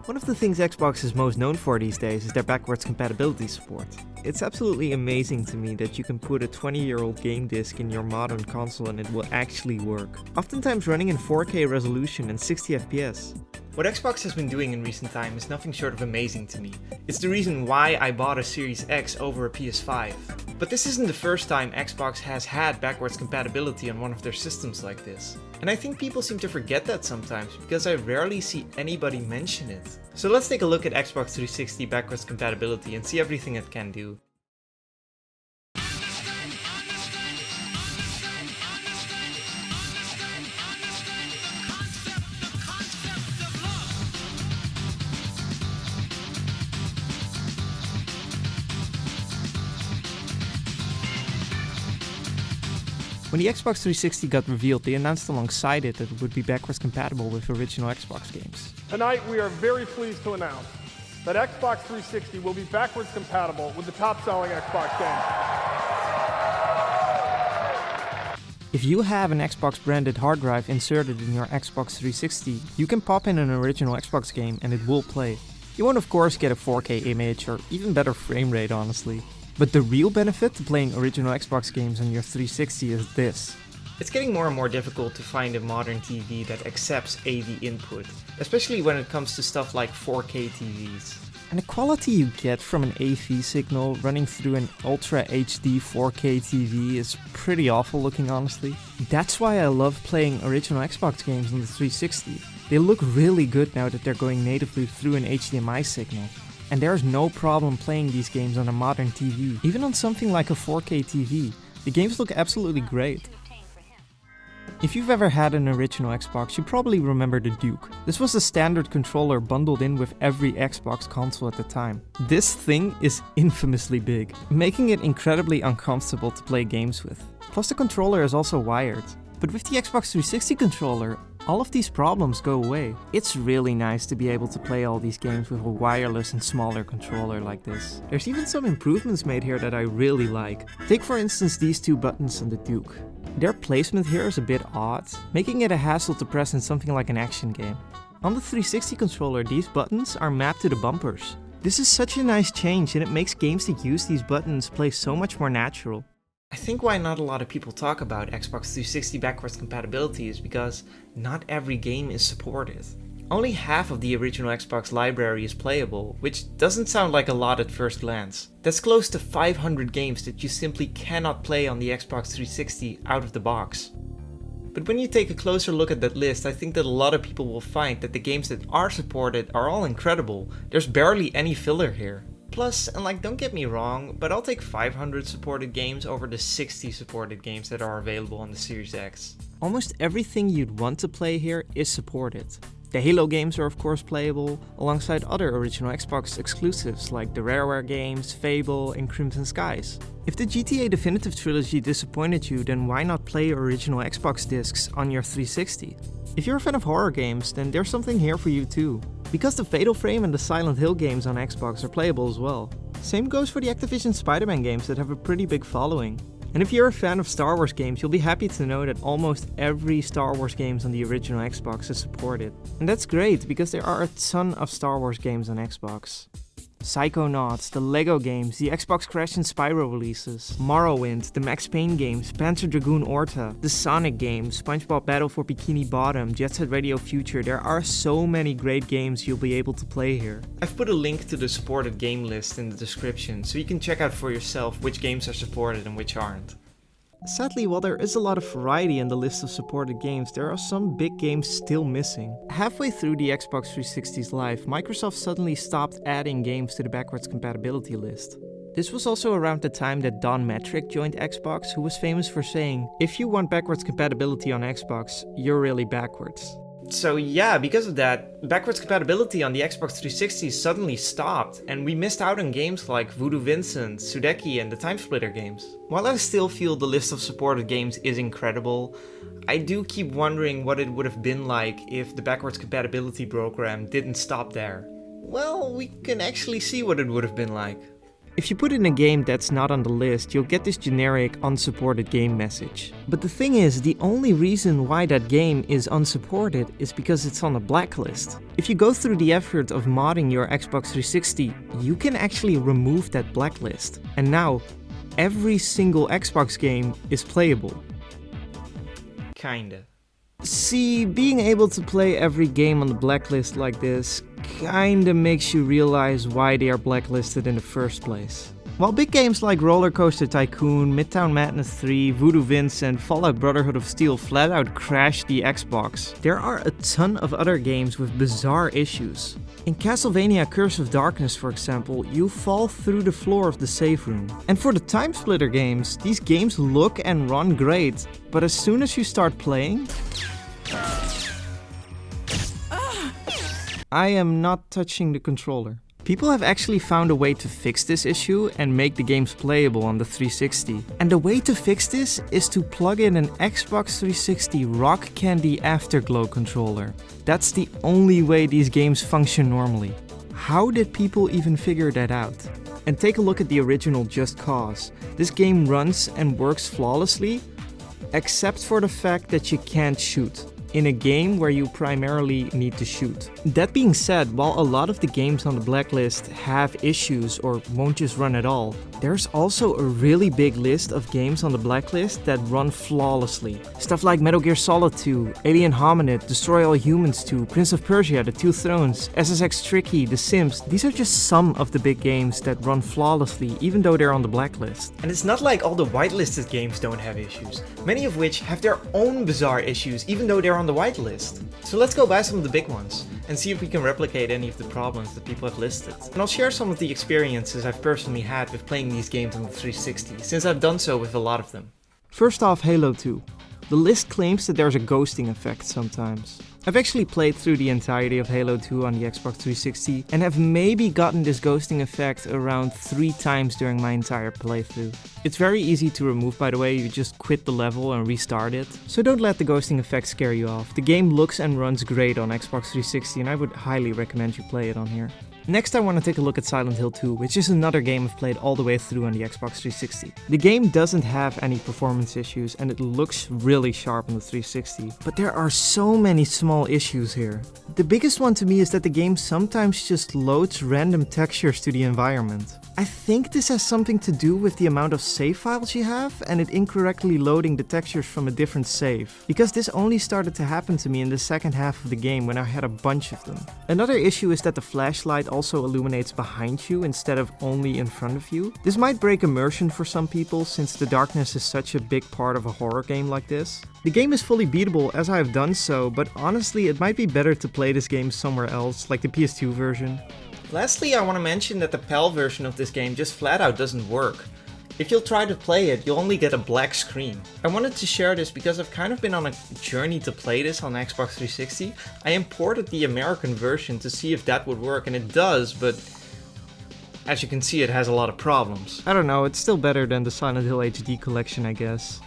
One of the things Xbox is most known for these days is their backwards compatibility support. It's absolutely amazing to me that you can put a 20-year-old game disc in your modern console and it will actually work, oftentimes running in 4K resolution and 60 FPS. What Xbox has been doing in recent time is nothing short of amazing to me. It's the reason why I bought a Series X over a PS5. But this isn't the first time Xbox has had backwards compatibility on one of their systems like this. And I think people seem to forget that sometimes because I rarely see anybody mention it. So let's take a look at Xbox 360 backwards compatibility and see everything it can do. When the Xbox 360 got revealed, they announced alongside it that it would be backwards compatible with original Xbox games. Tonight we are very pleased to announce that Xbox 360 will be backwards compatible with the top-selling Xbox games. If you have an Xbox branded hard drive inserted in your Xbox 360, you can pop in an original Xbox game and it will play. You won't of course get a 4K image or even better frame rate honestly. But the real benefit to playing original Xbox games on your 360 is this. It's getting more and more difficult to find a modern TV that accepts AV input, especially when it comes to stuff like 4K TVs. And the quality you get from an AV signal running through an Ultra HD 4K TV is pretty awful looking honestly. That's why I love playing original Xbox games on the 360. They look really good now that they're going natively through an HDMI signal. And there's no problem playing these games on a modern TV. Even on something like a 4K TV, the games look absolutely great. If you've ever had an original Xbox, you probably remember the Duke. This was a standard controller bundled in with every Xbox console at the time. This thing is infamously big, making it incredibly uncomfortable to play games with. Plus the controller is also wired. But with the Xbox 360 controller, all of these problems go away. It's really nice to be able to play all these games with a wireless and smaller controller like this. There's even some improvements made here that I really like. Take for instance these two buttons on the Duke. Their placement here is a bit odd, making it a hassle to press in something like an action game. On the 360 controller, these buttons are mapped to the bumpers. This is such a nice change and it makes games that use these buttons play so much more natural. I think why not a lot of people talk about Xbox 360 backwards compatibility is because not every game is supported. Only half of the original Xbox library is playable, which doesn't sound like a lot at first glance. That's close to 500 games that you simply cannot play on the Xbox 360 out of the box. But when you take a closer look at that list, I think that a lot of people will find that the games that are supported are all incredible. There's barely any filler here. Plus, and like, don't get me wrong, but I'll take 500 supported games over the 60 supported games that are available on the Series X. Almost everything you'd want to play here is supported. The Halo games are of course playable, alongside other original Xbox exclusives like the Rareware games, Fable and Crimson Skies. If the GTA Definitive Trilogy disappointed you, then why not play original Xbox discs on your 360? If you're a fan of horror games, then there's something here for you too. Because the Fatal Frame and the Silent Hill games on Xbox are playable as well. Same goes for the Activision Spider-Man games that have a pretty big following. And if you're a fan of Star Wars games, you'll be happy to know that almost every Star Wars games on the original Xbox is supported. And that's great, because there are a ton of Star Wars games on Xbox. Psychonauts, the LEGO games, the Xbox Crash and Spyro releases, Morrowind, the Max Payne games, Panzer Dragoon Orta, the Sonic games, SpongeBob Battle for Bikini Bottom, Jet Set Radio Future. There are so many great games you'll be able to play here. I've put a link to the supported game list in the description, so you can check out for yourself which games are supported and which aren't. Sadly, while there is a lot of variety in the list of supported games, there are some big games still missing. Halfway through the Xbox 360's life, Microsoft suddenly stopped adding games to the backwards compatibility list. This was also around the time that Don Metric joined Xbox, who was famous for saying, "If you want backwards compatibility on Xbox, you're really backwards." So yeah, because of that, backwards compatibility on the Xbox 360 suddenly stopped, and we missed out on games like Voodoo Vincent, Sudeki and the Timesplitter games. While I still feel the list of supported games is incredible, I do keep wondering what it would have been like if the backwards compatibility program didn't stop there. Well, we can actually see what it would have been like. If you put in a game that's not on the list, you'll get this generic unsupported game message. But the thing is, the only reason why that game is unsupported is because it's on a blacklist. If you go through the effort of modding your Xbox 360, you can actually remove that blacklist. And now, every single Xbox game is playable. Kinda. See, being able to play every game on the blacklist like this kinda makes you realize why they are blacklisted in the first place. While big games like Roller Coaster Tycoon, Midtown Madness 3, Voodoo Vince and Fallout Brotherhood of Steel flat out crashed the Xbox, there are a ton of other games with bizarre issues. In Castlevania Curse of Darkness, for example, you fall through the floor of the save room. And for the Time Splitter games, these games look and run great, but as soon as you start playing... I am not touching the controller. People have actually found a way to fix this issue and make the games playable on the 360. And the way to fix this is to plug in an Xbox 360 Rock Candy Afterglow controller. That's the only way these games function normally. How did people even figure that out? And take a look at the original Just Cause. This game runs and works flawlessly, except for the fact that you can't shoot. In a game where you primarily need to shoot. That being said, while a lot of the games on the blacklist have issues or won't just run at all, there's also a really big list of games on the blacklist that run flawlessly. Stuff like Metal Gear Solid 2, Alien Hominid, Destroy All Humans 2, Prince of Persia, The Two Thrones, SSX Tricky, The Sims. These are just some of the big games that run flawlessly even though they're on the blacklist. And it's not like all the whitelisted games don't have issues, many of which have their own bizarre issues even though they're on the whitelist. So let's go by some of the big ones and see if we can replicate any of the problems that people have listed. And I'll share some of the experiences I've personally had with playing these games on the 360, since I've done so with a lot of them. First off, Halo 2. The list claims that there's a ghosting effect sometimes. I've actually played through the entirety of Halo 2 on the Xbox 360 and have maybe gotten this ghosting effect around 3 times during my entire playthrough. It's very easy to remove, by the way, you just quit the level and restart it. So don't let the ghosting effect scare you off. The game looks and runs great on Xbox 360 and I would highly recommend you play it on here. Next I want to take a look at Silent Hill 2, which is another game I've played all the way through on the Xbox 360. The game doesn't have any performance issues and it looks really sharp on the 360, but there are so many small issues here. The biggest one to me is that the game sometimes just loads random textures to the environment. I think this has something to do with the amount of save files you have and it incorrectly loading the textures from a different save. Because this only started to happen to me in the second half of the game when I had a bunch of them. Another issue is that the flashlight also illuminates behind you instead of only in front of you. This might break immersion for some people since the darkness is such a big part of a horror game like this. The game is fully beatable as I have done so, but honestly it might be better to play this game somewhere else, like the PS2 version. Lastly, I want to mention that the PAL version of this game just flat out doesn't work. If you'll try to play it, you'll only get a black screen. I wanted to share this because I've kind of been on a journey to play this on Xbox 360. I imported the American version to see if that would work, and it does, but as you can see, it has a lot of problems. I don't know, it's still better than the Silent Hill HD collection, I guess.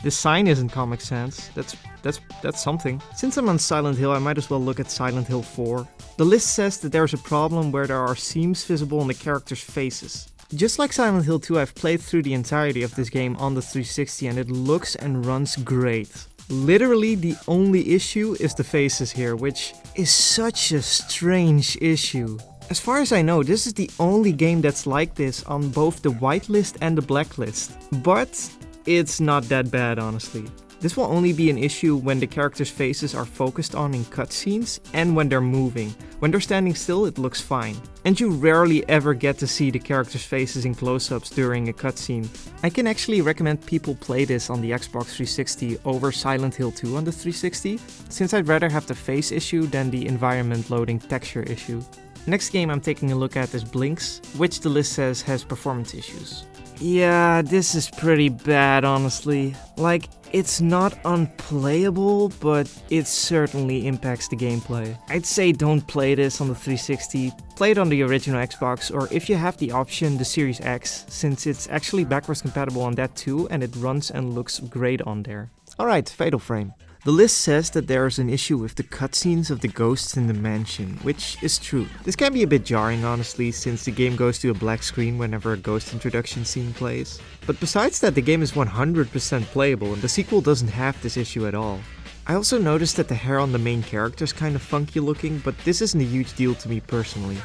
This sign isn't Comic Sans. That's something. Since I'm on Silent Hill, I might as well look at Silent Hill 4. The list says that there's a problem where there are seams visible on the characters' faces. Just like Silent Hill 2, I've played through the entirety of this game on the 360 and it looks and runs great. Literally the only issue is the faces here, which is such a strange issue. As far as I know, this is the only game that's like this on both the whitelist and the blacklist. But it's not that bad, honestly. This will only be an issue when the characters' faces are focused on in cutscenes and when they're moving. When they're standing still, it looks fine. And you rarely ever get to see the characters' faces in close-ups during a cutscene. I can actually recommend people play this on the Xbox 360 over Silent Hill 2 on the 360, since I'd rather have the face issue than the environment loading texture issue. Next game I'm taking a look at is Blinks, which the list says has performance issues. Yeah, this is pretty bad, honestly. Like, it's not unplayable, but it certainly impacts the gameplay. I'd say don't play this on the 360, play it on the original Xbox, or if you have the option, the Series X, since it's actually backwards compatible on that too, and it runs and looks great on there. Alright, Fatal Frame. The list says that there is an issue with the cutscenes of the ghosts in the mansion, which is true. This can be a bit jarring honestly, since the game goes to a black screen whenever a ghost introduction scene plays. But besides that, the game is 100% playable and the sequel doesn't have this issue at all. I also noticed that the hair on the main character is kind of funky looking, but this isn't a huge deal to me personally.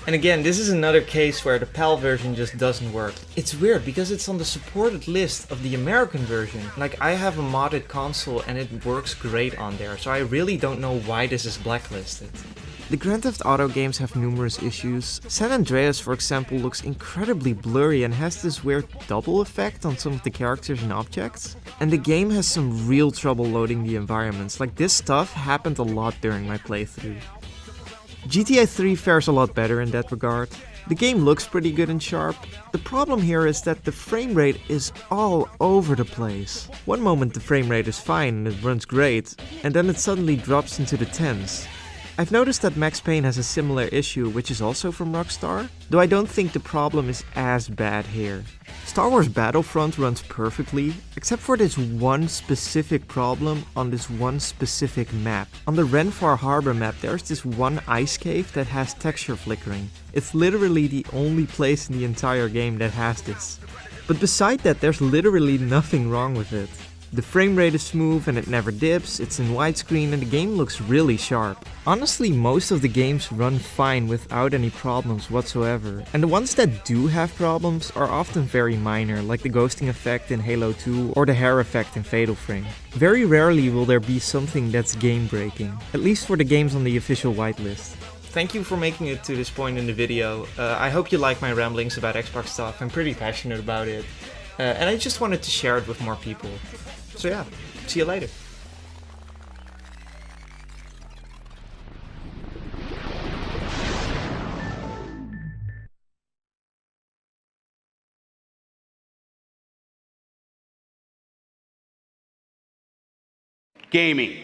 And again, this is another case where the PAL version just doesn't work. It's weird because it's on the supported list of the American version. Like, I have a modded console and it works great on there, so I really don't know why this is blacklisted. The Grand Theft Auto games have numerous issues. San Andreas, for example, looks incredibly blurry and has this weird double effect on some of the characters and objects. And the game has some real trouble loading the environments, like this stuff happened a lot during my playthrough. GTA 3 fares a lot better in that regard. The game looks pretty good and sharp. The problem here is that the frame rate is all over the place. One moment the frame rate is fine and it runs great, and then it suddenly drops into the 10s. I've noticed that Max Payne has a similar issue, which is also from Rockstar, though I don't think the problem is as bad here. Star Wars Battlefront runs perfectly, except for this one specific problem on this one specific map. On the Renfar Harbor map, there's this one ice cave that has texture flickering. It's literally the only place in the entire game that has this. But beside that, there's literally nothing wrong with it. The frame rate is smooth and it never dips, it's in widescreen and the game looks really sharp. Honestly, most of the games run fine without any problems whatsoever, and the ones that do have problems are often very minor, like the ghosting effect in Halo 2 or the hair effect in Fatal Frame. Very rarely will there be something that's game-breaking, at least for the games on the official whitelist. Thank you for making it to this point in the video. I hope you like my ramblings about Xbox stuff. I'm pretty passionate about it, and I just wanted to share it with more people. So yeah, see you later. Gaming.